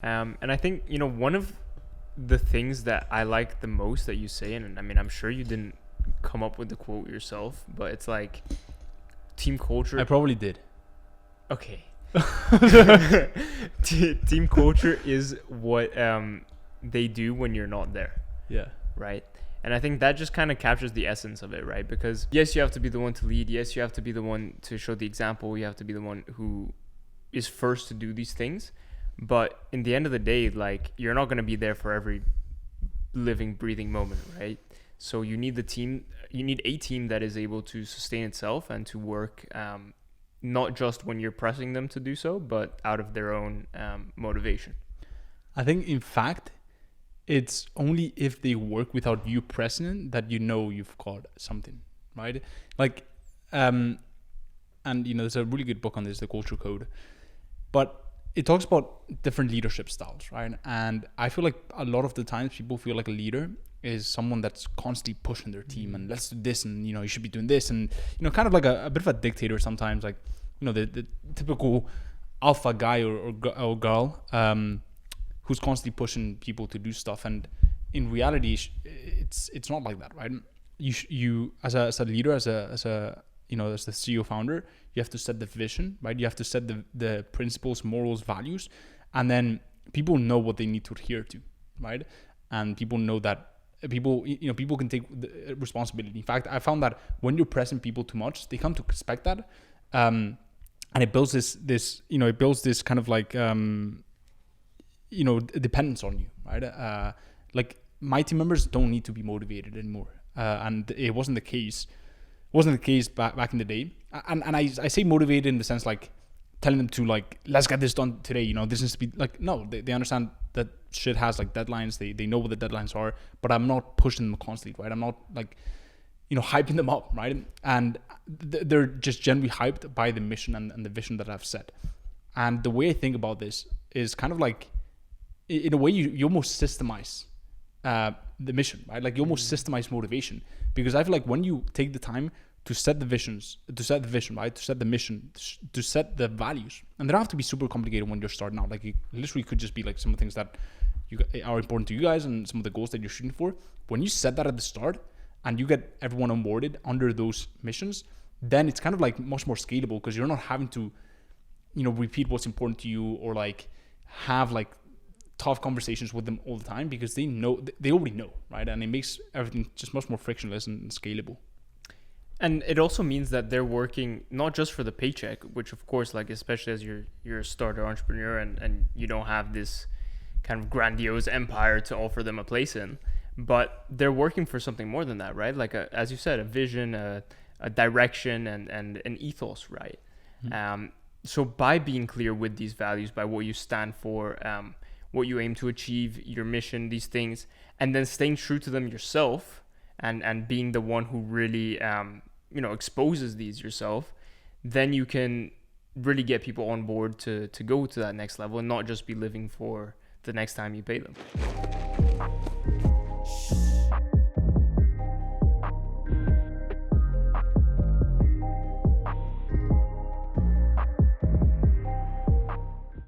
And I think, one of the things that I like the most that you say, and I mean, I'm sure you didn't come up with the quote yourself, but it's like team culture. I probably did. Okay. Team culture is what they do when you're not there. Yeah. Right. And I think that just kind of captures the essence of it, right? Because yes, you have to be the one to lead. Yes, you have to be the one to show the example. You have to be the one who is first to do these things. But in the end of the day, like, you're not going to be there for every living, breathing moment, right? So you need a team that is able to sustain itself and to work not just when you're pressing them to do so, but out of their own motivation. I think, in fact, it's only if they work without you present that you've got something, right? Like, and there's a really good book on this, The Culture Code, but it talks about different leadership styles, right? And I feel like a lot of the times people feel like a leader is someone that's constantly pushing their team and let's do this, and you should be doing this, and kind of like a bit of a dictator sometimes, like the typical alpha guy or girl who's constantly pushing people to do stuff. And in reality, it's not like that, right? You as a leader, as the CEO founder, you have to set the vision, right? You have to set the principles, morals, values, and then people know what they need to adhere to, right? And people know that people can take the responsibility. In fact, I found that when you're pressing people too much, they come to expect that, and it builds this kind of like dependence on you, right? Like, my team members don't need to be motivated anymore, and it wasn't the case. Back in the day, and I say motivated in the sense like telling them to, like, let's get this done today. This needs to be like, no, they understand that shit has like deadlines. They know what the deadlines are, but I'm not pushing them constantly, right? I'm not like hyping them up, right? And they're just generally hyped by the mission and the vision that I've set. And the way I think about this is kind of like, in a way, you almost systemize the mission, right? Like, you almost systemize motivation, because I feel like when you take the time to set the vision, right? To set the mission, to set the values, and they don't have to be super complicated when you're starting out. Like, it literally could just be like some of the things that are important to you guys and some of the goals that you're shooting for. When you set that at the start and you get everyone onboarded under those missions, then it's kind of like much more scalable, because you're not having to, repeat what's important to you, or like have like tough conversations with them all the time, because they already know, right? And it makes everything just much more frictionless and scalable. And it also means that they're working not just for the paycheck, which of course, like, especially as you're a starter entrepreneur and you don't have this kind of grandiose empire to offer them a place in, but they're working for something more than that, right? Like, as you said, a vision, a direction, and an ethos, right? Mm-hmm. So by being clear with these values, by what you stand for, what you aim to achieve, your mission, these things, and then staying true to them yourself, and being the one who really exposes these yourself, then you can really get people on board to go to that next level and not just be living for the next time you pay them.